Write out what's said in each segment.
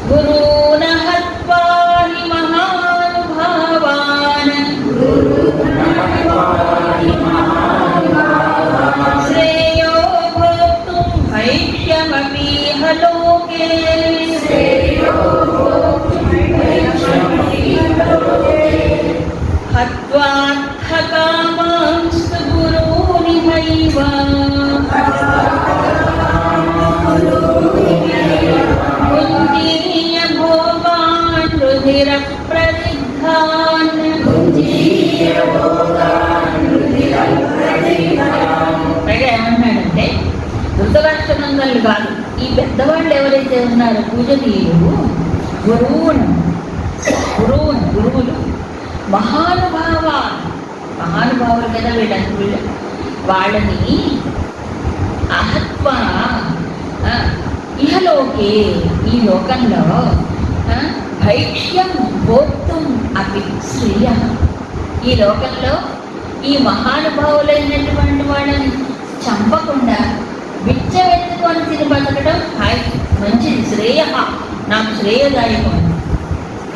గురూణ హత్వా హి మహానుభావాన్ శ్రేయో భోక్తుం భైక్ష్యమపీహ లోకే హత్వార్థకామాంస్తు గురూనిహైవ కుంజీయ భోగాన్ రుధిర ప్రదిగ్ధాన్. పైగా ఏమన్నాడంటే ధృతరాష్ట్రనందనులు కాదు, ఈ పెద్దవాళ్ళు ఎవరైతే ఉన్నారో పూజనీయులు, గురువులు మహానుభావులు కదా వీళ్ళందరూ, వాళ్ళని అహత్వ ఇహలోకే ఈ లోకంలో భైక్ష్యం భోక్తుం అపి శ్రేయ, ఈ లోకంలో ఈ మహానుభావులైనటువంటి వాళ్ళని చంపకుండా బిచ్చవెత్తుకొని తిని బతకడం మంచిది, శ్రేయ, నాకు శ్రేయదాయకం.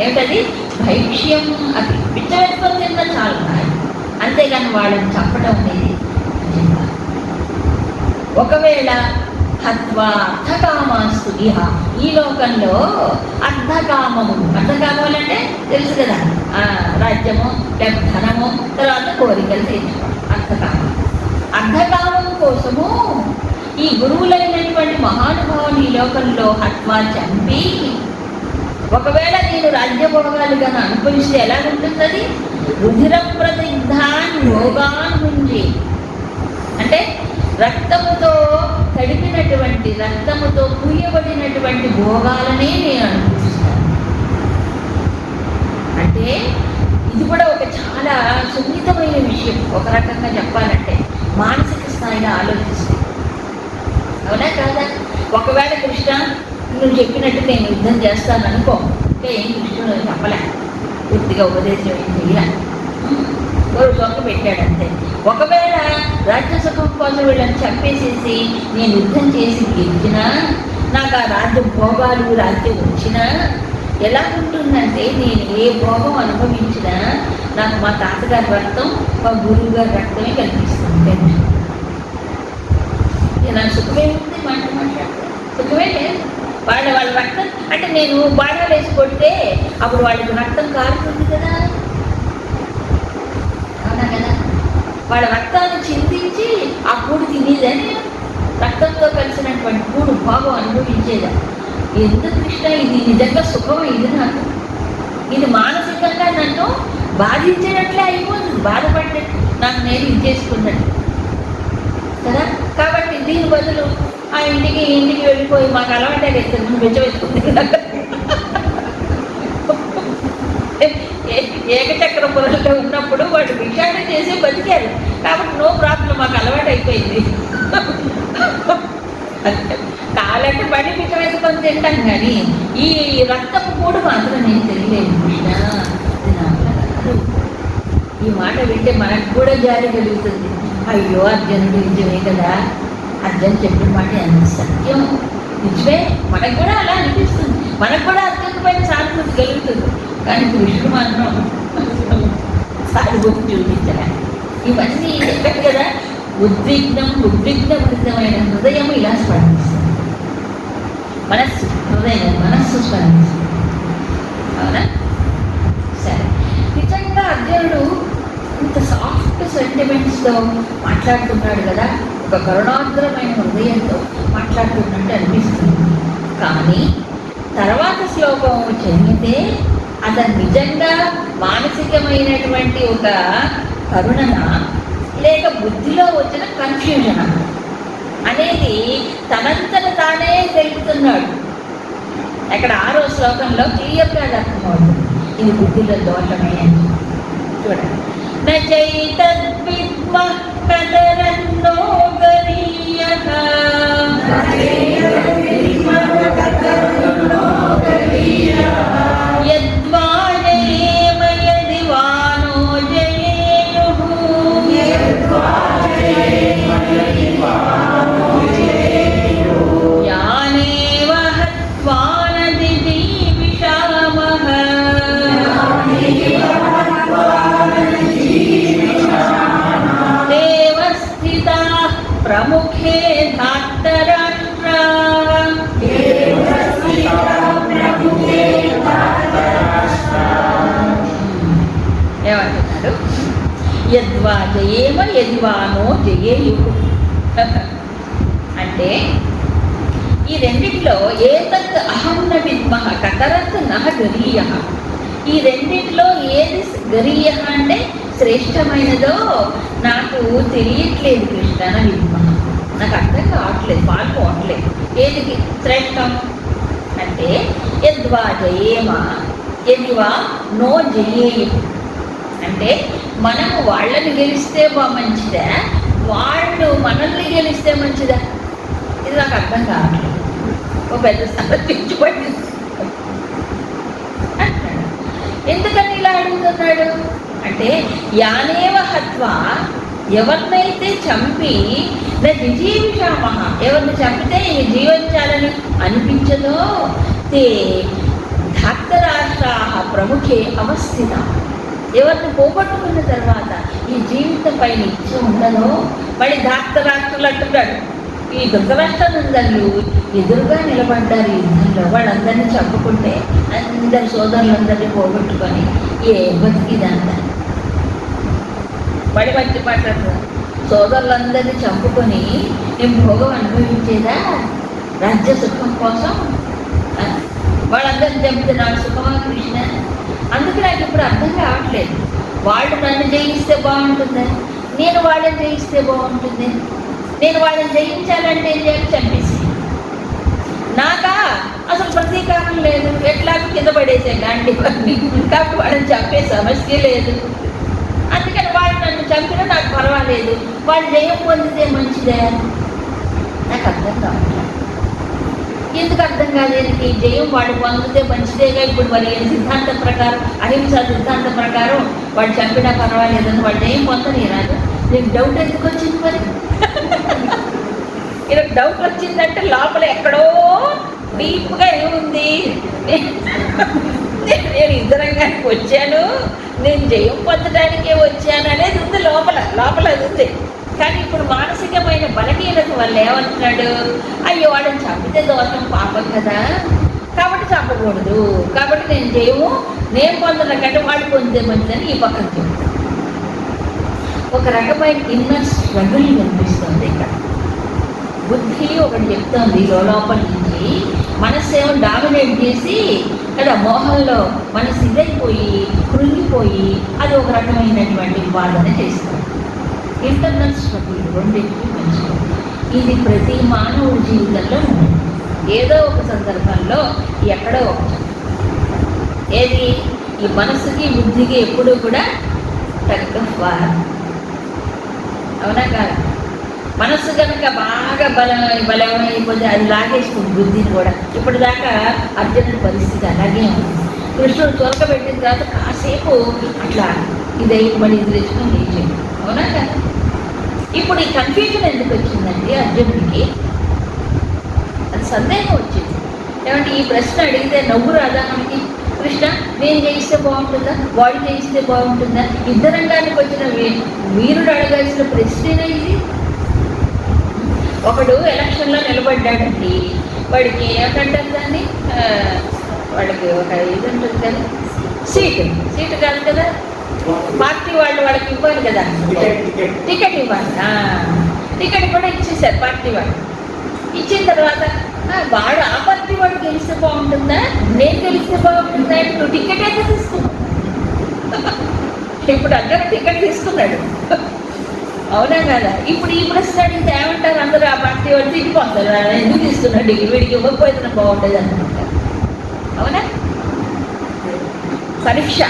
ఏమిటది? భైక్ష్యం అది బిచ్చవెత్తుకొని తిన్నా చాలు, అంతేగాని వాళ్ళని చంపడం అనేది. ఒకవేళ హత్వా అర్థకామాస్తు ఇహ, ఈ లోకంలో అర్థకామములు అంటే తెలుసు కదా, రాజ్యము లేక ధనము, తర్వాత కోరికలు తీర్చుకోవడం అర్థకామం. అర్థకామం కోసము ఈ గురువులైనటువంటి మహానుభావుని ఈ లోకంలో హత్వా చంపి, ఒకవేళ నేను రాజ్యభోగాలు కానీ అనుభవిస్తే ఎలా ఉంటుంది? రుధిర ప్రతిగ్ధాన్ భోగాన్ గుంజి, అంటే రక్తముతో తడిపినటువంటి, రక్తముతో పూయబడినటువంటి భోగాలనే నేను అనుభవిస్తాను. అంటే ఇది కూడా ఒక చాలా సున్నితమైన విషయం. ఒక రకంగా చెప్పాలంటే మానసిక స్థాయిలో ఆలోచిస్తే, అవునా కాదా? ఒకవేళ కృష్ణ నువ్వు చెప్పినట్టు నేను యుద్ధం చేస్తాను అనుకో, ఇంకా ఏం కృష్ణుడు చెప్పలే, పూర్తిగా ఉపదేశం ఏం చెయ్యలే, సొంత పెట్టాడంతే. ఒకవేళ రాజ్యసుఖం కోసం వీళ్ళని చంపేసేసి నేను యుద్ధం చేసి గెలిచినా, నాకు ఆ రాజ్య భోగాలు రాజ్యం వచ్చినా ఎలా ఉంటుందంటే, నేను ఏ భోగం అనుభవించినా నాకు మా తాతగారి రక్తం, మా గురువు గారి రక్తమే కనిపిస్తుంది. నాకు సుఖమే ఉంది, మాట్లాడుతుంది సుఖమే లేదు. వాళ్ళ రక్తం అంటే నేను బాగా వేసి కొడితే అప్పుడు వాళ్ళకి రక్తం కారుతుంది కదా, అవునా కదా? వాళ్ళ రక్తాన్ని చిందించి ఆ కూడు తినేదని, రక్తంతో కలిసినటువంటి కూడు భాగం అనుభవించేదా. ఎందుకు కృష్ణ, ఇది నిజంగా సుఖం, ఇది నాకు, ఇది మానసికంగా నన్ను బాధించినట్లే అయిపోతుంది, బాధపడినట్టు, నాకు నేను ఇది చేసుకున్నట్టు కదా. కాబట్టి దీని బదులు ఆ ఇంటికి వెళ్ళిపోయి మాకు అలవాటే లేదు, నువ్వు వెచ్చవెచ్చుకుంది ఏకచక్ర పొరలో ఉన్నప్పుడు వాడు విషాదం చేసి బతికారు, కాబట్టి నో ప్రాబ్లం, మాకు అలవాటు అయిపోయింది. కాలంటే పడి పిచ్చ వేసుకొని తింటాం, కానీ ఈ రక్తపు కూడు మాత్రం నేను తెలియలేదు కృష్ణ, ఇది నాకు కాదు. ఈ మాట వింటే మనకు కూడా జాలి కలుగుతుంది. అయ్యో అర్జునుడు నిజమే కదా, అర్జున్ చెప్పిన మాట ఎంత సత్యం, నిజమే, మనకు కూడా అలా అనిపిస్తుంది, మనకు కూడా అర్జున్ పైన సానుభూతి కలుగుతుంది. కానీ కృష్ణుడు మాత్రం సానుభూతి చూపించలే. ఇవన్నీ చెప్పారు కదా, ఉద్విగ్నమైన హృదయం ఇలా స్పందిస్తుంది, మనస్సు స్పందిస్తుంది, అవునా? సరే, నిజంగా అర్జునుడు ఇంత సాఫ్ట్ సెంటిమెంట్స్తో మాట్లాడుతున్నాడు కదా, ఒక కరుణాద్రమైన హృదయంతో మాట్లాడుతున్నట్టు అనిపిస్తుంది. కానీ తర్వాత శ్లోకం చదివితే అతను నిజంగా మానసికమైనటువంటి ఒక కరుణన లేక బుద్ధిలో వచ్చిన కన్ఫ్యూజన్ అనేది తనంతట తానే తెలుపుతున్నాడు. అక్కడ 6వ శ్లోకంలో క్లియర్గా అర్థమవుతుంది, ఇది బుద్ధిలో దోషమే అని. చూడండి, నైతద్విద్మః కదరన్నో గరీయః యద్వా జయేమ యది వా నో జయేయుః యానేవ హత్వా న దిదీమహీః యద్వా జయేమ యదివానో జయేయు. అంటే ఈ రెండిట్లో ఏతత్ అహం న విద్మః కతరత్ నః గరీయః. ఈ రెండిట్లో ఏది గరీయ అంటే శ్రేష్టమైనదో నాకు తెలియట్లేదు కృష్ణ. నా విద్మః నాకు అర్థం కావట్లేదు, పాల్పోవట్లేదు. ఏది శ్రేష్టం అంటే యద్వా జయేమ యదివా నో జయేయు. అంటే మనము వాళ్ళని గెలిస్తే మంచిదా, వాళ్ళు మనల్ని గెలిస్తే మంచిదా? ఇది నాకు అర్థం కావట్లేదు. ఓ పెద్ద సమర్పించబడి అంటున్నాడు. ఎందుకని ఇలా అడుగుతున్నాడు అంటే యానేవ హత్వా, ఎవరినైతే చంపి జిజీవిషామః, ఎవరిని చంపితే జీవించాలని అనిపించదో తే ధార్తరాష్ట్రాః ప్రముఖే అవస్థిత. ఎవరిని పోగొట్టుకున్న తర్వాత ఈ జీవితం పైన ఇచ్చ ఉండదో మళ్ళీ ధార్తరాష్ట్రాలు అంటున్నాడు. ఈ ధృతరాష్ట్రాలందరూ ఎదురుగా నిలబడ్డారు యుద్ధంలో. వాళ్ళందరినీ చంపుకుంటే అందరి సోదరులందరినీ పోగొట్టుకొని ఏ బతికిదంతా పడి మట్టి మాట్లాడుతున్నారు. సోదరులందరినీ చంపుకొని నేను భోగం అనుభవించేదా రాజ్య సుఖం కోసం? వాళ్ళందరినీ చంపితే నాకు సుఖమా కృష్ణ? అందుకు నాకు ఇప్పుడు అర్థం కావట్లేదు. వాళ్ళు నన్ను జయిస్తే బాగుంటుంది, నేను వాళ్ళని జయిస్తే బాగుంటుంది. నేను వాళ్ళని జయించాలంటే ఏం చేయాలి? చంపేసి నాకా అసలు ప్రతీకారం లేదు, ఎట్లా కింద పడేసే లాంటివన్నీ. కాబట్టి వాళ్ళని చంపే సమస్య లేదు. అందుకని వాళ్ళు నన్ను చంపినా నాకు పర్వాలేదు, వాళ్ళు జయం పొందితే మంచిదే. నాకు అర్థం కావట్లేదు. ఎందుకు అర్థం కాదేంటి? జయం వాడు పొందితే మంచిదేగా. ఇప్పుడు మరి సిద్ధాంతం ప్రకారం, అహింసా సిద్ధాంతం ప్రకారం వాడు చంపినా పర్వాలేదని వాడు జయం పొందని రాదు. నీకు డౌట్ ఎందుకు వచ్చింది? మరి ఇలా డౌట్ వచ్చిందంటే లోపల ఎక్కడో డీప్గా ఏముంది? నేను ఇద్దరంగానికి వచ్చాను, నేను జయం పొందడానికే వచ్చాను అనేది ఉంది లోపల. అది ఉంది. కానీ ఇప్పుడు మానసికమైన బలహీనత వల్ల ఏమంటున్నాడు? అయ్యో వాళ్ళని చంపితే దోషం, పాపం కదా, కాబట్టి చంపకూడదు. కాబట్టి నేను జయము నేను పొందడం కంటే వాడు పొందే మంచిదని ఈ పక్కన చెప్తాను. ఒక రకమైన ఇన్నర్ స్ట్రగుల్ కనిపిస్తుంది ఇక్కడ. బుద్ధి ఒకటి చెప్తోంది లోపల నుంచి, మనస్సు ఏమో డామినేట్ చేసి కదా మోహంలో మనసు ఇదైపోయి కృంగిపోయి అది ఒక రకమైనటువంటి వాదన చేస్తుంది. ఇంటర్నల్ స్ట్రగుల్ రెండింటికి మంచిది. ఇది ప్రతి మానవుడి జీవితంలో ఉంది. ఏదో ఒక సందర్భంలో ఎక్కడో ఒక ఏది ఈ మనస్సుకి బుద్ధికి ఎప్పుడూ కూడా టగ్ ఆఫ్ వార్. అవునా కాదా? మనస్సు కనుక బాగా బలమైపోతే అది లాగేస్తుంది బుద్ధిని కూడా. ఇప్పటిదాకా అర్జునుడి పరిస్థితి అలాగే ఉంది. కృష్ణుడు చొరకబెట్టిన తర్వాత కాసేపు అట్లా ఇదై మళ్ళీ ఇది తెచ్చుకొని లేచేది. అవునా కదా? ఇప్పుడు ఈ కన్ఫ్యూజన్ ఎందుకు వచ్చిందండి అర్జునుడికి? అది సందేహం వచ్చింది. ఏమంటే ఈ ప్రశ్న అడిగితే నవ్వు రాదా మనకి? కృష్ణ నేను చేయిస్తే బాగుంటుందా, వాడు చేయిస్తే బాగుంటుందా? ఇద్దరంగానికి వచ్చిన వీరుడు అడగాల్సిన ప్రశ్నేనా ఇది? ఒకడు ఎలక్షన్లో నిలబడ్డాడండి. వాడికి ఏమంటారు దాన్ని, వాడికి ఒక ఇది ఉంటుంది కదా, సీటు కాదు కదా, పార్టీ వాళ్ళకి ఇవ్వాలి కదా, టికెట్ ఇవ్వాలి. టికెట్ కూడా ఇచ్చేసారు పార్టీ వాళ్ళు. ఇచ్చిన తర్వాత వాడు ఆ పార్టీ వాడు గెలిస్తే బాగుంటుందా, నేను గెలిస్తే బాగుంటుందా? నువ్వు టికెట్ అయితే తీసుకున్నావు. ఇప్పుడు అందరూ టికెట్ తీసుకున్నాడు. అవునా కదా? ఇప్పుడు ఈ ప్రశ్న అడిగితే ఏమంటారు అందరూ? ఆ పార్టీ వాళ్ళు తిరిగిపోతారు, ఎందుకు తీసుకున్నాడు వీడికి ఇవ్వకపోతే బాగుంటుంది అనుకుంటారు. అవునా? పరీక్ష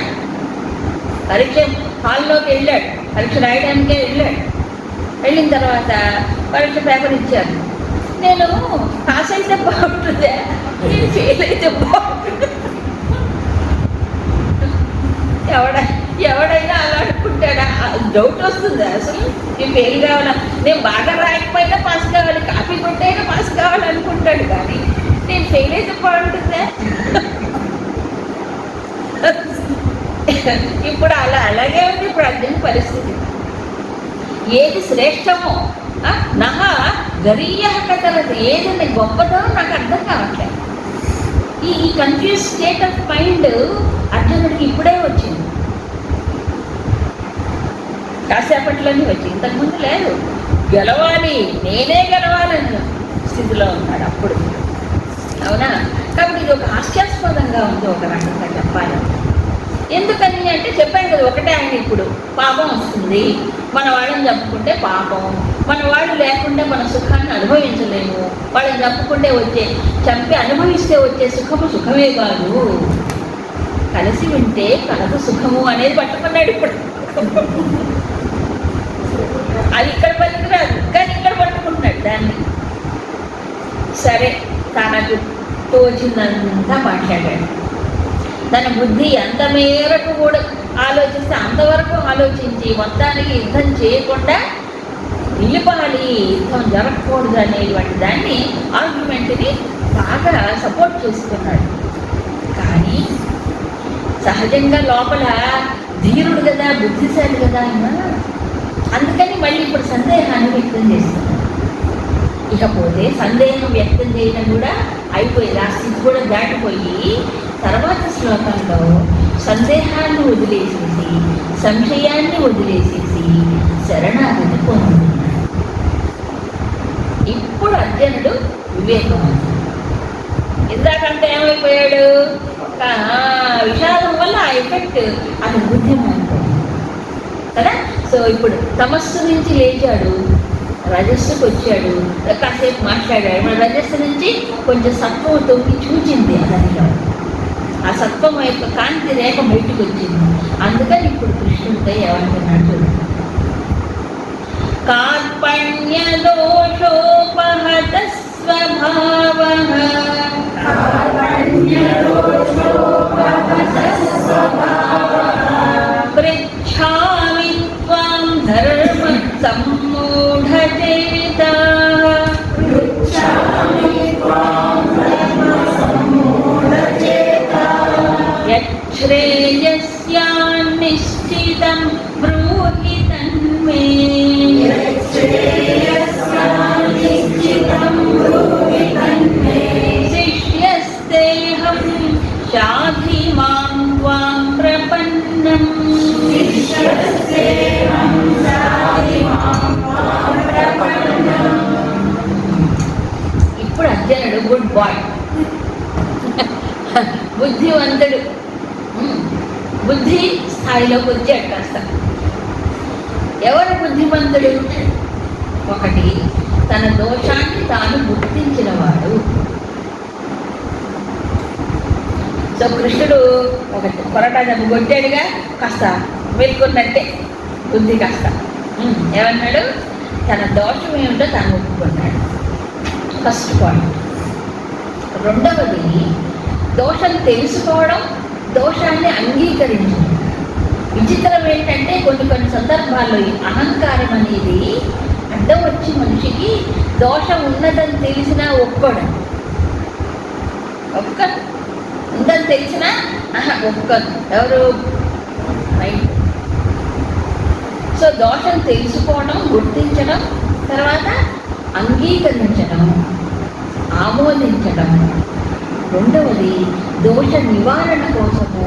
హాల్లోకి వెళ్ళాడు, పరీక్ష రాయడానికే వెళ్ళాడు. వెళ్ళిన తర్వాత పరీక్ష పేపర్ ఇచ్చారు. నేను పాస్ అయితే బాగుంటుందా, నేను ఫెయిల్ అయితే బాగుంటుంది? ఎవడైనా అలా అనుకుంటాడా? డౌట్ వస్తుంది అసలు. నేను ఫెయిల్ కావాలా, నేను బాగా రాయకపోయినా పాస్ కావాలి, కాపీ కొట్టైనా పాస్ కావాలనుకుంటాడు. కానీ నేను ఫెయిల్ అయితే బాగుంటుందా? ఇప్పుడు అలాగే ఉంది ఇప్పుడు అర్జున్ పరిస్థితి. ఏది శ్రేష్టమో నహ గరీయ కథలది, ఏది గొప్పదో నాకు అర్థం కావట్లేదు. ఈ కన్ఫ్యూజ్ స్టేట్ ఆఫ్ మైండ్ అర్జునుడికి ఇప్పుడే వచ్చింది. కాసేపట్లోనే వచ్చి, ఇంతకుముందు లేదు, గెలవాలి, నేనే గెలవాలన్న స్థితిలో ఉన్నాడు అప్పుడు. అవునా? కాబట్టి ఇది ఒక హాస్యాస్పదంగా ఉంది ఒక రకంగా చెప్పాలి. ఎందుకని అంటే చెప్పాను కదా, ఒకటే ఆయన ఇప్పుడు పాపం వస్తుంది, మన వాళ్ళని చంపుకుంటే పాపం, మన వాళ్ళు లేకుండా మన సుఖాన్ని అనుభవించలేము, వాళ్ళని చంపి అనుభవిస్తే వచ్చే సుఖము సుఖమే కాదు, కలిసి ఉంటే కలదు సుఖము అనేది పట్టుకున్నాడు ఇప్పుడు. అది ఇక్కడ పట్టుకురాదు, కానీ ఇక్కడ పట్టుకుంటున్నాడు దాన్ని. సరే, తనకు తోచిందంతా మాట్లాడాడు. తన బుద్ధి ఎంత మేరకు కూడా ఆలోచిస్తే అంతవరకు ఆలోచించి మొత్తానికి యుద్ధం చేయకుండా నిలపాలి, యుద్ధం జరగకూడదు అనేటువంటి దాన్ని ఆర్గ్యుమెంట్ని బాగా సపోర్ట్ చేసుకున్నాడు. కానీ సహజంగా లోపల ధీరుడు కదా, బుద్ధిశాలి కదా ఆయన, అందుకని మళ్ళీ ఇప్పుడు సందేహాన్ని వ్యక్తం చేస్తున్నాడు. ఇకపోతే సందేహం వ్యక్తం చేయడం కూడా అయిపోయింది, ఆ స్థితి కూడా దాటిపోయి తర్వాత శ్లోకంలో సందేహాన్ని వదిలేసేసి సంశయాన్ని వదిలేసేసి శరణాగతి పొందుతున్నాడు. ఇప్పుడు అర్జునుడు వివేకవంతుడు. ఇందాకంటే ఏమైపోయాడు, ఒక విషాదం వల్ల ఆ ఎఫెక్ట్ అతని బుద్ధిమంతుడు కదా. సో ఇప్పుడు తమస్సు నుంచి లేచాడు, రజస్సుకు వచ్చాడు, కాసేపు మాట్లాడాడు. మన రజస్సు నుంచి కొంచెం సత్వం తొంగి చూచింది అతనిలో, ఆ సత్వం యొక్క కాంతి రేఖ బయటకు వచ్చింది. అందుకని ఇప్పుడు కృష్ణుడితో ఏమంటున్నాడు, కార్పణ్య దోషోపహత స్వభావః పృచ్ఛామి త్వాం ధర్మ సమ్మూఢచేతాః యచ్ఛ్రేయస్యాన్నిశ్చితం బ్రూహి తన్మే. శిష్యస్తేహం శాధి మాం త్వాం ప్రపన్నం. ఇప్పుడు అర్జునుడు గుడ్ బాయ్, బుద్ధివంతుడు, బుద్ధి స్థాయిలోకి వచ్చాడు కాస్త. ఎవరు బుద్ధిమంతుడు? ఒకటి, తన దోషాన్ని తాను గుర్తించిన వాడు. సో కృష్ణుడు ఒక కొరట దెబ్బ కొట్టాడుగా, కాస్త మేల్కొన్నట్టే బుద్ధి కాస్త ఏమన్నాడు, తన దోషం ఏమిటో తాను ఒప్పుకున్నాడు. First point. రెండవది, దోషం తెలుసుకోవడం, దోషాన్ని అంగీకరించడం. విచిత్రం ఏంటంటే కొన్ని సందర్భాల్లో ఈ అహంకారం అనేది అడ్డం వచ్చి మనిషికి దోషం ఉన్నదని తెలిసినా ఒప్పుకోవడం, ఉందని తెలిసినా ఒప్పుకోదు ఎవరు, రైట్. సో దోషం తెలుసుకోవడం, గుర్తించడం, తర్వాత అంగీకరించడం, ఆమోదించడం. రెండవది, దోష నివారణ కోసము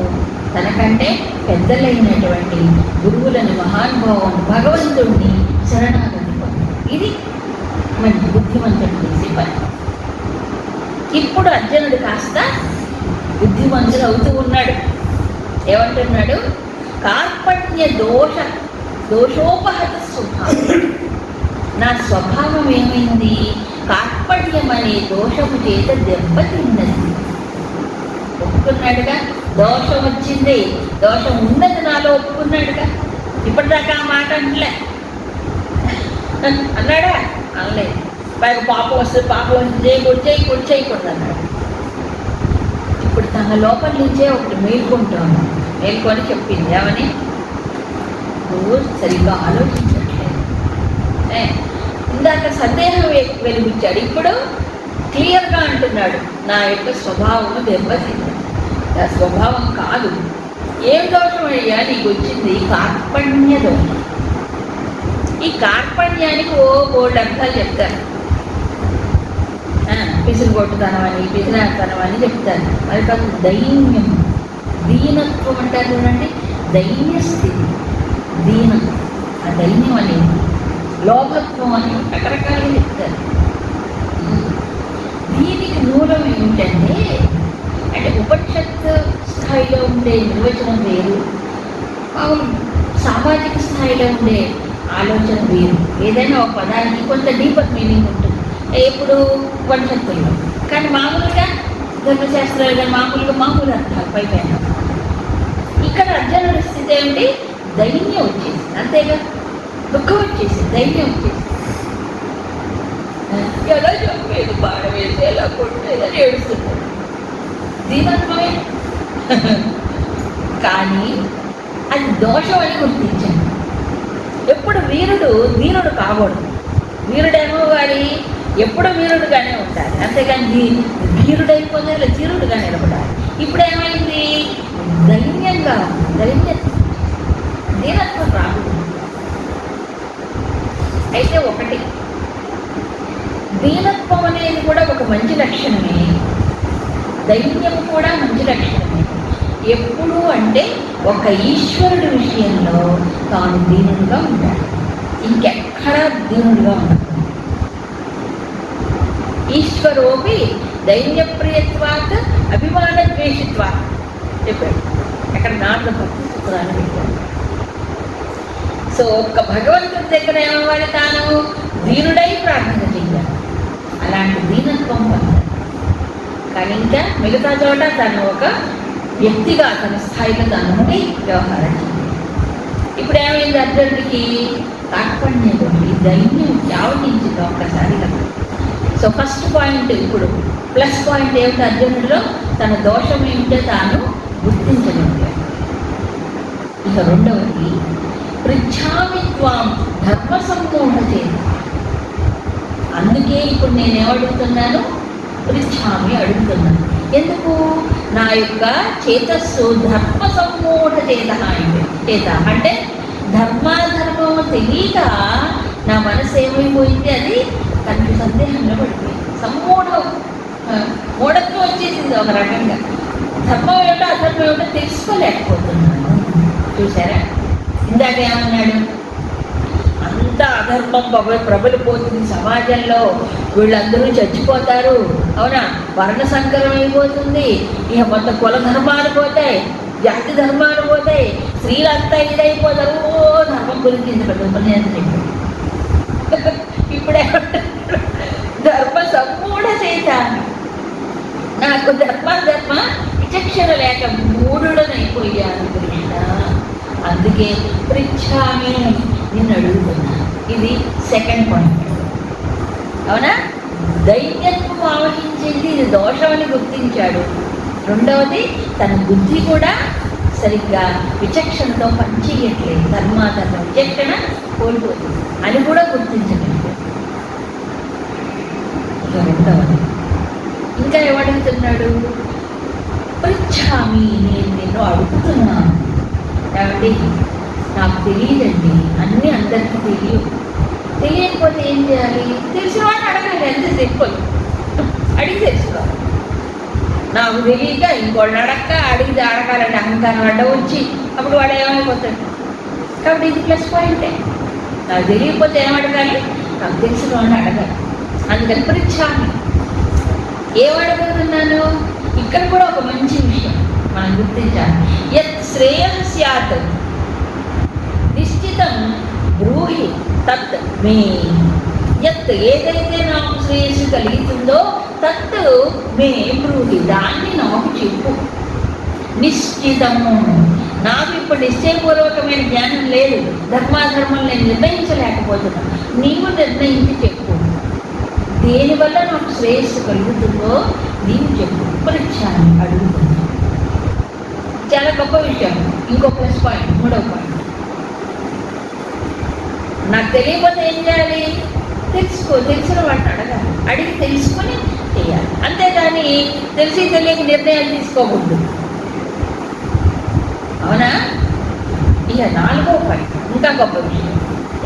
తనకంటే పెద్దలైనటువంటి గురువులను, మహానుభావం, భగవంతుడిని శరణాగతి పొందడం. ఇది మంచి బుద్ధిమంతుడు చేసే పని. ఇప్పుడు అర్జునుడు కాస్త బుద్ధిమంతుడు అవుతూ ఉన్నాడు. ఏమంటున్నాడు, కార్పణ్య దోషోపహత స్వభావం. నా స్వభావం ఏమైంది, కార్పణ్యం అనే దోషము చేత దెబ్బతిన్నది. ఒప్పుకున్నాడుగా, దోషం వచ్చింది, దోషం ఉన్నది నాలో, ఒప్పుకున్నాడుగా. ఇప్పటిదాకా ఆ మాట అంటలే, అన్నాడా? అనలేదు. పైగా పాపం వస్తే చేయకూడదు అన్నాడు. ఇప్పుడు తన లోపల నుంచే ఒకటి మేల్కొంటాను, మేల్కొని చెప్పింది ఏమని, నువ్వు సరిగ్గా ఆలోచించట్లేదు. ఇందాక సందేహం వెలిగించాడు, ఇప్పుడు క్లియర్గా అంటున్నాడు, నా యొక్క స్వభావము దెబ్బతింది. నా స్వభావం కాదు. ఏం దోషం అయ్యా నీకు వచ్చింది? కార్పణ్య దోషం. ఈ కార్పణ్యానికి బోల్డ్ అర్థాలు చెప్తారు. పిసిరిగొట్టుతనం అని, పిసినాతనం అని చెప్తారు. అది కాదు, దైన్యం, దీనత్వం అంటారు చూడండి, దైన్య స్థితి, దీనం. ఆ దైన్యం అనేది, లోభత్వం అని రకరకాలుగా చెప్తారు. దీనికి మూలం ఏమిటంటే, అంటే ఉపనిషత్తు స్థాయిలో ఉండే నిర్వచనం వేరు, సామాజిక స్థాయిలో ఉండే ఆలోచన వేరు. ఏదైనా ఒక పదానికి కొంత డీపర్ మీనింగ్ ఉంటుంది ఎప్పుడు ఉపనిషత్తుల్లో, కానీ మామూలుగా ధర్మశాస్త్రాలు కానీ మామూలు అర్థాలు పైపైన. ఇక్కడ అర్జునుడి స్థితి ఏమిటి? దైన్యం వచ్చేసి, అంతేగా, దుఃఖం వచ్చేసి, దైన్యం వచ్చేసి, ఎలా చెప్పేది, బాడ వేసి ఎలా కొట్టేదని ఏడుస్తున్నాడు. దీనత్వమే. కానీ అది దోషం అని గుర్తించాను. ఎప్పుడు వీరుడు కాకూడదు. వీరుడేమో వాడి ఎప్పుడు వీరుడుగానే ఉండాలి, అంతేగాని వీరుడైపోతే ఇలా చీరుడుగా నిలబడాలి. ఇప్పుడు ఏమైంది? దైన్యంగా, దీనత్వం రాకూడదు. అయితే ఒకటి, దీనత్వం అనేది కూడా ఒక మంచి లక్షణమే, దైన్యం కూడా మంచి లక్షణమే. ఎప్పుడు అంటే ఒక ఈశ్వరుడి విషయంలో తాను దీనుడుగా ఉండాలి, ఇంకెక్కడా దీనుడుగా ఉండదు. ఈశ్వరోపి దైన్యప్రియత్వాత్ అభిమాన ద్వేషిత్వాత్ చెప్పాడు. అక్కడ నాలుగు భక్తి సూత్రాలు పెట్టాడు. సో ఒక్క భగవంతుడి దగ్గర ఏమవ్వాలి? తాను దీనుడై ప్రార్థన చెయ్యాలి, అలాంటి దీనత్వం పొందాలి. కానీ ఇంకా మిగతా చోట తను ఒక వ్యక్తిగా తన స్థాయిలో తను ఉండి వ్యవహారం చేయాలి. ఇప్పుడు ఏమైంది? అర్జునుడికి తాత్పర్యం ఈ దైన్యం యావతించింది ఒక్కసారిగా. సో ఫస్ట్ పాయింట్, ఇప్పుడు ప్లస్ పాయింట్ ఏమిటి? అర్జునుడిలో తన దోషం ఏమిటో తాను గుర్తించగలిగాడు. ఇక రెండవది, పృచ్ఛామిత్వాం ధర్మ సమ్మోహ చేత. అందుకే ఇప్పుడు నేనేమడుగుతున్నాను? పృచ్ఛామి అడుగుతున్నాను. ఎందుకు? నా యొక్క చేతస్సు ధర్మ సమ్మోహ చేత అంటే ధర్మాధర్మము తెలియక నా మనసు ఏమైపోయింది? అది తనకి సందేహంలో పడిపోయింది. మూఢత్వం వచ్చేసింది ఒక రకంగా. ధర్మం ఏమిటో అధర్మం ఏమిటో తెలుసుకోలేకపోతున్నాను. చూసారా, ఇందాక ఏమన్నాడు? అంత అధర్మం ప్రబలిపోతుంది సమాజంలో, వీళ్ళందరూ చచ్చిపోతారు, అవునా, వర్ణ సంకరం అయిపోతుంది, ఇక మొత్తం కుల ధర్మాలు పోతాయి, జాతి ధర్మాలు పోతాయి, స్త్రీలంతా ఇదైపోతారు. ఓ ధర్మం గురించి ఇంత పెద్ద ఉపన్యాసం చెప్పారు. ఇప్పుడే ధర్మ సమ్మూఢ చేత, నాకు ధర్మ విచక్షణ లేక మూఢుడనైపోయాను కృష్ణ. అందుకే పృచ్ఛామి, నిన్ను అడుగుతున్నా. ఇది సెకండ్ పాయింట్, అవునా? దైన్యత్వం ఆవహించింది, ఇది దోషమని గుర్తించాడు. రెండవది, తన బుద్ధి కూడా సరిగ్గా విచక్షణతో పనిచేయట్లేదు, ధర్మాధర్మ విచక్షణ కోల్పోతుంది అని కూడా గుర్తించగలిగాడు. ఇక రెండవది, ఇంకా ఏమడుగుతున్నాడు? పృచ్ఛామి, నేను నిన్ను అడుగుతున్నాను. ఏమండి, నాకు తెలియదండి, అన్నీ అందరికీ తెలియకపోతే ఏం చేయాలి? తెలిసిన వాడిని అడగాలి, ఎంత చెప్పాలి, అడిగి తెలుసుకోవాలి. నాకు తెలియక ఇంకోటి అడగాలంటే అహంకారం అడ్డ వచ్చి అప్పుడు వాడు ఏమైపోతాడు. కాబట్టి ఇది ప్లస్ పాయింటే. నాకు తెలియకపోతే ఏమడగాలి? నాకు తెలిసిన వాడిని అడగాలి. అందుకని పృచ్ఛామి. ఏమడగలుగుతున్నాను? ఇక్కడ కూడా ఒక మంచి విషయం మనం గుర్తించాలి. యత్ శ్రేయః స్యాత్ నిశ్చితం బ్రూహి తత్ మే. యత్ ఏదైతే నాకు శ్రేయస్సు కలుగుతుందో తత్ మే బ్రూహి, దాన్ని నాకు చెప్పు. నిశ్చితము, నాకు ఇప్పుడు నిశ్చయపూర్వకమైన జ్ఞానం లేదు, ధర్మాధర్మం నేను నిర్ణయించలేకపోతున్నాను, నీవు నిర్ణయించి చెప్పు. దేనివల్ల నాకు శ్రేయస్సు కలుగుతుందో నీవు చెప్పు. పరీక్షాన్ని అడుగుతున్నా. చాలా గొప్ప విషయం. ఇంకో ప్లస్ పాయింట్, మూడవ పాయింట్, నాకు తెలియకపోతే ఏం చేయాలి? తెలిసిన వాటిని అడగాలి, అడిగి తెలుసుకొని చేయాలి. అంతేగాని తెలియక నిర్ణయాలు తీసుకోకూడదు, అవునా? ఇక నాలుగో పాయింట్, ఇంకా గొప్ప విషయం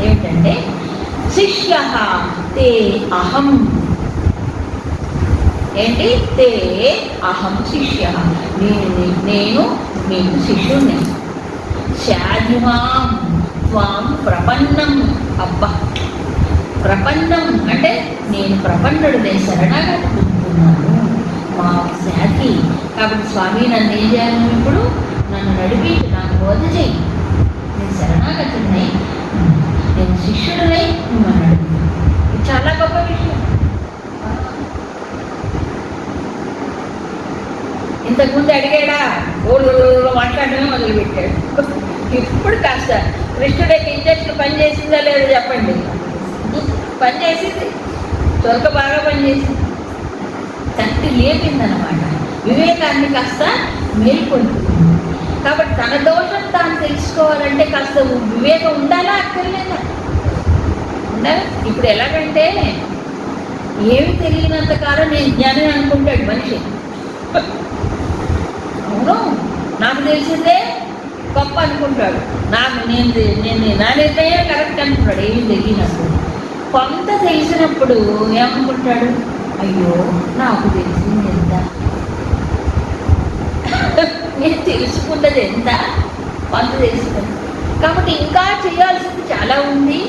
ఏమిటంటే, శిష్య తే అహం. ఏంటి? తే అహం శిష్య, నేను మీకు శిష్యుణ్ణి. శాధిమాం త్వాం ప్రపన్నం. అబ్బా, ప్రపన్నం అంటే నేను ప్రపన్నుడినే, శరణాగతి పొందుతున్నాను మా శాఖి. కాబట్టి స్వామి నన్ను ఏం చేయాలి, ఇప్పుడు నన్ను నడిపించి నాకు బోధ చెయ్యి. నేను శరణాగతిని, నేను శిష్యుడినై మిమ్మల్ని అడుగుతాను. ఇది చాలా గొప్ప విషయం. ఇంతకుముందు అడిగాడా, ఓళ్ళు మాట్లాడడమే మొదలుపెట్టాడు. ఇప్పుడు కాస్త కృష్ణుడికి ఇంజక్షన్ పనిచేసిందా లేదా చెప్పండి. పనిచేసింది, త్వరగా బాగా పనిచేసింది, తట్టి లేపిందనమాట. వివేకాన్ని కాస్త మేల్కొంటుంది. కాబట్టి తన దోషం తాను తెలుసుకోవాలంటే కాస్త వివేకం ఉండాలా అక్కర్లేదా? ఉండాలి. ఇప్పుడు ఎలాగంటే ఏమి తెలియనంత కాలం నేను జ్ఞానం అనుకుంటాడు మనిషి. అవును, నాకు తెలిసిందే గొప్ప అనుకుంటాడు. నేను నా నిర్ణయం కరెక్ట్ అనుకుంటాడు. ఏమి తెలియనప్పుడు, కొంత తెలిసినప్పుడు ఏమనుకుంటాడు, అయ్యో నాకు తెలిసింది ఎంత, నేను తెలుసుకున్నది ఎంత, కొంత తెలుసుకున్నది. కాబట్టి ఇంకా చేయాల్సింది చాలా ఉంది,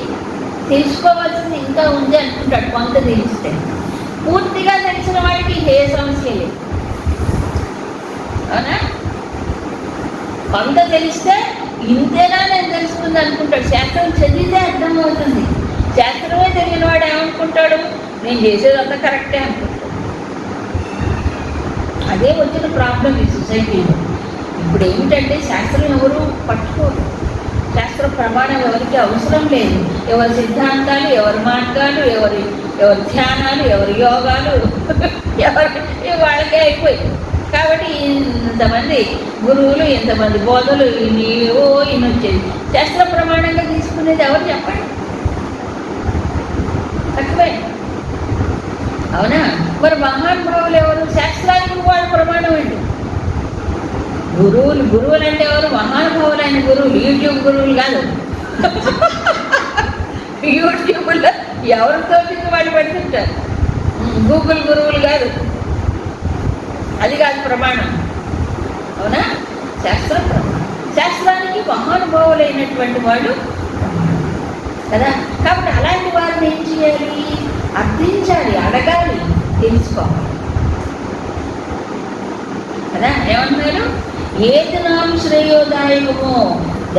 తెలుసుకోవాల్సింది ఇంకా ఉంది అనుకుంటాడు. కొంత తెలిస్తే పూర్తిగా తెలిసిన వాడికి ఏ సమస్య లేదు. అవునా? కొంత తెలిస్తే ఇంతేనా నేను తెలుసుకుంది అనుకుంటాడు. శాస్త్రం చదివితే అర్థమవుతుంది. శాస్త్రమే తెలియని వాడు ఏమనుకుంటాడు, నేను చేసేదంతా కరెక్టే అనుకుంటాడు. అదే వచ్చిన ప్రాబ్లం ఈ సొసైటీలో. ఇప్పుడు ఏమిటంటే శాస్త్రం ఎవరు పట్టుకోరు, శాస్త్ర ప్రమాణం ఎవరికి అవసరం లేదు. ఎవరి సిద్ధాంతాలు, ఎవరి మార్గాలు, ఎవరి ధ్యానాలు, ఎవరి యోగాలు వాళ్ళకే అయిపోయి. కాబట్టి ఇంతమంది గురువులు, ఇంతమంది బోధలు, ఇన్ని వచ్చేది. శాస్త్ర ప్రమాణంగా తీసుకునేది ఎవరు చెప్పండి? తక్కువే. అవునా? మరి మహానుభావులు ఎవరు? శాస్త్రానికి వాళ్ళ ప్రమాణం ఏంటి? గురువులు అంటే ఎవరు? మహానుభావులైన గురువులు, యూట్యూబ్ గురువులు కాదు. యూట్యూబ్లో ఎవరితో వాళ్ళు పెడుతుంటారు. గూగుల్ గురువులు కాదు, అది కాదు ప్రమాణం. అవునా? శాస్త్ర ప్రమాణం. శాస్త్రానికి మహానుభావులైనటువంటి వాళ్ళు కదా. కాబట్టి అలాంటి వారిని ఏం చేయాలి? అర్థించాలి, అడగాలి, తెలుసుకోవాలి కదా. ఏమన్నారు? ఏది నాకు శ్రేయోదాయకమో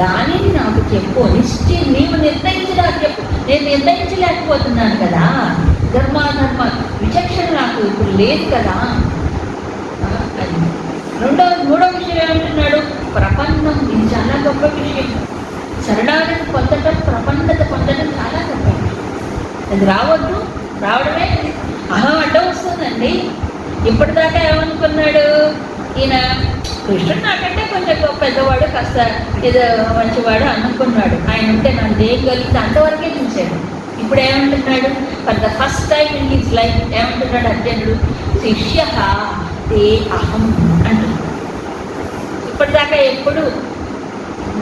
దానిని నాకు చెప్పు, నీవు నిర్ణయించి నాకు చెప్పు. నేను నిర్ణయించలేకపోతున్నాను కదా, ధర్మాధర్మ విచక్షణ నాకు ఇప్పుడు లేదు కదా. అది మూడో విషయం ఏమంటున్నాడు? ప్రపన్నం. ఇది చాలా గొప్ప విషయం. శరణాగతి పొందటం, ప్రపన్నత పొందటం చాలా గొప్ప విషయం. అది రావద్దు, రావడమే అడ్డం వస్తుందండి. ఇప్పటిదాకా ఏమనుకున్నాడు ఈయన, కృష్ణుడు నాకంటే కొంచెం పెద్దవాడు, కాస్త ఏదో మంచివాడు అనుకున్నాడు. ఆయన ఉంటే నాకు చేయగలిగితే అంతవరకే చూశాడు. ఇప్పుడు ఏమంటున్నాడు? For the first time in his life ఏమంటున్నాడు అర్జునుడు? శిష్య తే అహం అంటున్నాడు. ఇప్పటిదాకా ఎప్పుడు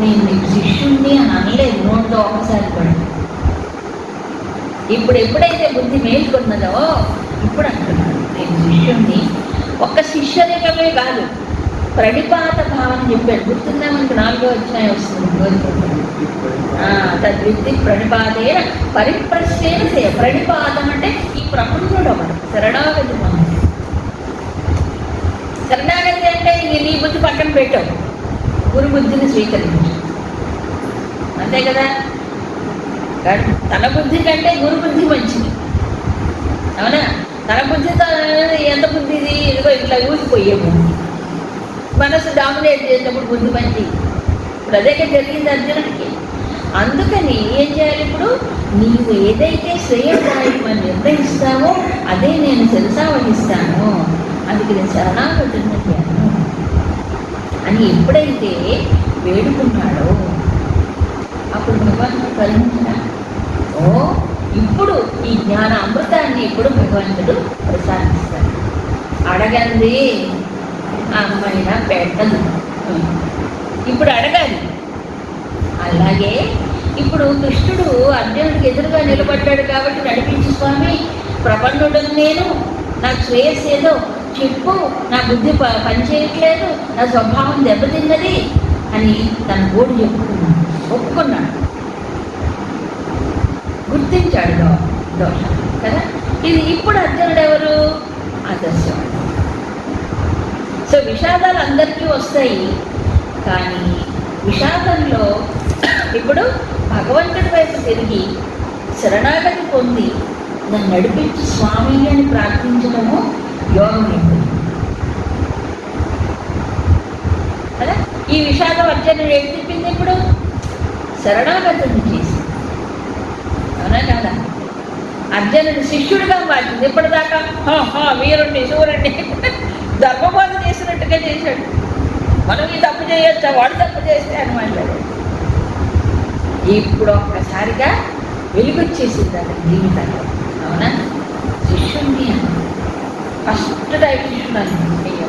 నేను నీకు శిష్యుణ్ణి అని అనలేదు నోటితో ఒకసారి కూడా. ఇప్పుడు ఎప్పుడైతే బుద్ధి మేల్కొన్నదో ఇప్పుడు అంటున్నాడు నేను శిష్యుణ్ణి. ఒక్క శిష్యనికమే కాదు, ప్రణిపాత భావం చెప్పాడు. గుర్తుందా? మనకు 4వ అధ్యాయం వస్తుంది. తద్విద్ది ప్రణిపాదేన పరిప్రశ్నేన సేయ. ప్రణిపాతం అంటే ఈ ప్రపంచంలో ఒకటి శరణాగతి పొంది. శరణాగతి అంటే నీ బుద్ధి పక్కన పెట్టావు, గురు బుద్ధిని స్వీకరించు, అంతే కదా. తన బుద్ధి కంటే గురు బుద్ధి మంచిది. అవునా? తన బుద్ధితో ఎంత బుద్ధి ఇది, ఇదిగో ఇట్లా ఊసిపోయే బుద్ధి, మనసు డామినేట్ చేసినప్పుడు బుద్ధి మంచి. ఇప్పుడు అదే జరిగింది అర్జునుడికి. అందుకని ఏం చేయాలి? ఇప్పుడు నీవు ఏదైతే శ్రేయదాయకమని నిర్ణయిస్తావో అదే నేను శిరసావహిస్తాను, అందుకే నేను శరణాగతిని అని ఎప్పుడైతే వేడుకున్నాడో అప్పుడు భగవంతుడు కరుణించిన ఇప్పుడు ఈ జ్ఞాన అమృతాన్ని ఇప్పుడు భగవంతుడు ప్రసాదిస్తాడు. అడగంది అమ్మైనా పెట్టదు, ఇప్పుడు అడగాలి. అలాగే ఇప్పుడు కృష్ణుడు అర్జునుడికి ఎదురుగా నిలబడ్డాడు కాబట్టి నడిపించి స్వామి, ప్రపన్నుడు నేను, నాకు శ్రేయస్ ఏదో చెప్పు, నా బుద్ధి పనిచేయట్లేదు, నా స్వభావం దెబ్బతిన్నది అని తన గోడు చెప్పుకున్నాడు, ఒప్పుకున్నాడు. గుర్తించాడు దోషం కదా. ఇది ఇప్పుడు అర్జునుడు ఎవరు? ఆదర్శవాడు. సో విషాదాలు అందరికీ వస్తాయి, కానీ విషాదంలో ఇప్పుడు భగవంతుడి వైపు తిరిగి శరణాగతి పొంది నన్ను నడిపించి స్వామి అని ప్రార్థించడము యోగం ఉంటుంది కదా. ఈ విషాదం అర్జునుడు ఏం చెప్పింది? ఇప్పుడు శరణాగతిని చేసి, అవునా కాదా? అర్జునుడు శిష్యుడిగా మార్చింది. ఇప్పటిదాకా వీరుణ్ణి శూరుణ్ణి ధర్మబోధ చేసినట్టుగా చేశాడు. మనం ఈ తప్పు చేయొచ్చా, వాడు తప్పు చేస్తే అని మాట్లాడాడు. ఇప్పుడు ఒక్కసారిగా వెలుగొచ్చేసింది అతని జీవితంలో, అవునా? శిష్యుణ్ణి ఫస్ట్ టైం శిష్యుడు అన్నాడు.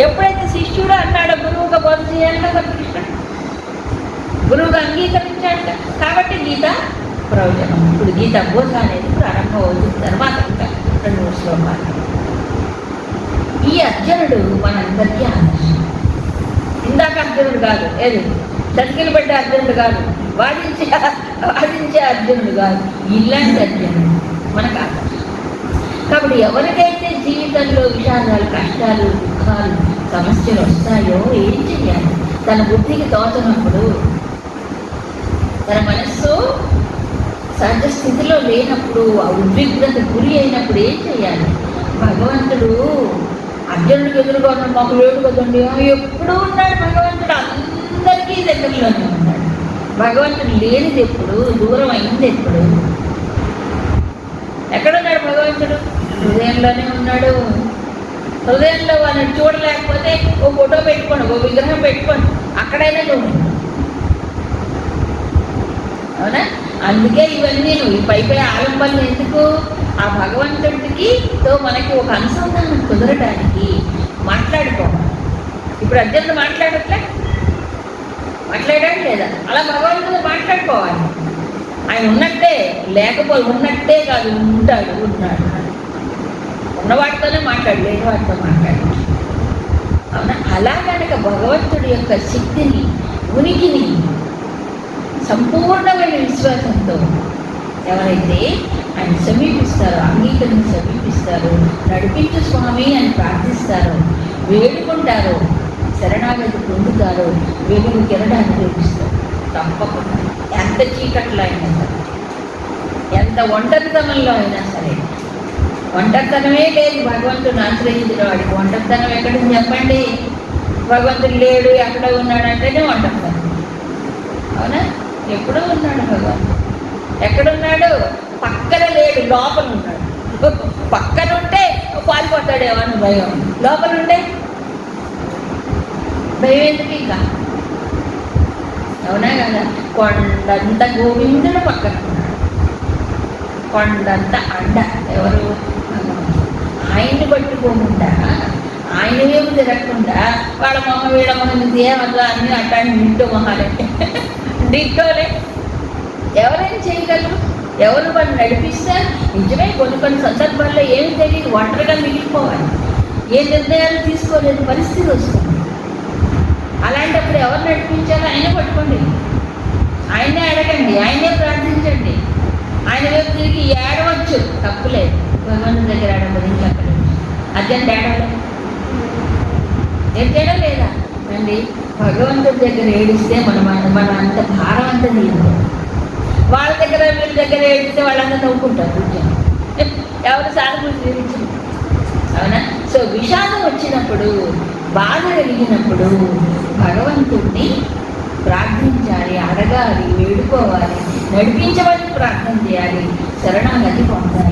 ఎప్పుడైతే శిష్యుడు అన్నాడో గురువుగా బోధ చేయాలంటే మరి కృష్ణుడు గురువుగా అంగీకరించాడు. కాబట్టి గీత ప్రవచనం, ఇప్పుడు గీత బోధ అనేది ప్రారంభం అవుతుంది. తర్వాత 2 శ్లోకాలు. ఈ అర్జునుడు మనందరికీ ఆదర్శం. ఇందాక అర్జునుడు కాదు, ఏది చతికిలు పడ్డ అర్జునుడు కాదు, వాదించే అర్జునుడు కాదు, ఇలాంటి అర్జునుడు మనకు ఆదర్శం. కాబట్టి ఎవరికైతే జీవితంలో విషాదాలు, కష్టాలు, దుఃఖాలు, సమస్యలు వస్తాయో ఏం చెయ్యాలి? తన బుద్ధికి తోచనప్పుడు, తన మనస్సు సహజ స్థితిలో లేనప్పుడు, ఆ ఉద్విగ్నత గురి అయినప్పుడు ఏం చేయాలి? భగవంతుడు అర్జునుడికి ఎదురుగా ఉన్నాడు, మాకు లేడు కదండి. ఎప్పుడూ ఉన్నాడు భగవంతుడు, అందరికీ దగ్గరలోనే ఉన్నాడు. భగవంతుడు లేనిది ఎప్పుడు, దూరం అయింది ఎప్పుడు? ఎక్కడున్నాడు భగవంతుడు? హృదయంలోనే ఉన్నాడు. హృదయంలో వాళ్ళని చూడలేకపోతే ఓ ఫోటో పెట్టుకోండి, ఓ విగ్రహం పెట్టుకోండి, అక్కడైనా చూడండి, అవునా? అందుకే ఇవన్నీ ఈ పై ఆలంబనలు ఎందుకు? ఆ భగవంతుడికి తో మనకి ఒక అనుసంధానం కుదరడానికి మాట్లాడుకోవాలి. ఇప్పుడు అర్జునుడు మాట్లాడాడు లేదా? అలా భగవంతుడు మాట్లాడుకోవాలి. ఆయన ఉన్నట్టే, లేకపోతే ఉన్నట్టే కాదు, ఉన్నాడు. ఉన్నవాటితోనే మాట్లాడు, లేని వాటితో మాట్లాడు, అవునా? అలా కనుక భగవంతుడి యొక్క శక్తిని, ఉనికిని సంపూర్ణమైన విశ్వాసంతో ఎవరైతే ఆయన సమీపిస్తారో, అంగీకరించి సమీపిస్తారో, నడిపించు స్వామి అని ప్రార్థిస్తారో, వేడుకుంటారో, శరణాగతి పొందుతారో, వెలుగు కిరణాన్ని చూపిస్తారు తప్పకుండా. ఎంత చీకట్లో అయినా సరే, ఎంత ఒంటరితనంలో అయినా సరే. ఒంటరితనమే లేదు భగవంతుని ఆశ్రయించిన వాడికి. ఒంటరితనం ఎక్కడుంది చెప్పండి? భగవంతుడు లేడు, ఎక్కడ ఉన్నాడంటేనే ఒంటరితనం, అవునా? ఎప్పుడూ ఉన్నాడు భగవంతుడు. ఎక్కడున్నాడు? పక్కన లేడు, లోపల ఉన్నాడు. పక్కన ఉంటే పారిపోతాడేమో అని భయం, లోపల ఉంటే భయం ఎందుకు ఇంకా, అవునా కదా? కొండంత గోవిందుడు పక్కన ఉన్నాడు, కొండంత అండ ఎవరు? ఆయన్ని పట్టుకోకుండా, ఆయన ఏమి తిరగకుండా, వాళ్ళ మొహం వీళ్ళ మొహం ఏమన్నా అన్ని అట్లాంటి నింటో మొహాలంటే డిట్టోలే. ఎవరైనా చేయగలరు? ఎవరు వాళ్ళు నడిపిస్తారు? నిజమే, కొన్ని సందర్భాల్లో ఏమి తెలియదు, ఒంటరిగా మిగిలిపోవాలి, ఏ నిర్ణయాలు తీసుకోలేని పరిస్థితి వస్తుంది. అలాంటప్పుడు ఎవరు నడిపించాలో ఆయనే పట్టుకోండి, ఆయనే అడగండి, ఆయనే ప్రార్థించండి. ఆయన వైపు తిరిగి ఏడవచ్చు, తప్పులేదు. భగవంతుని దగ్గర ఏడవదు, ఇంకా అక్కడ అర్జెంట్ ఏడవలేదు, ఏడ్చేయడం లేదా అండి? భగవంతుడి దగ్గర ఏడిస్తే మన అంత భారం అంతా తీయదు. వాళ్ళ దగ్గర వీళ్ళ దగ్గర ఏడిస్తే వాళ్ళంతా నవ్వుకుంటారు కూర్చొని, ఎవరు సానుభూతి తీరించు, అవునా? సో విషాదం వచ్చినప్పుడు, బాధ కలిగినప్పుడు భగవంతుడిని ప్రార్థించాలి, అడగాలి, వేడుకోవాలి, నడిపించమని ప్రార్థన చేయాలి, శరణాగతి పొందాలి.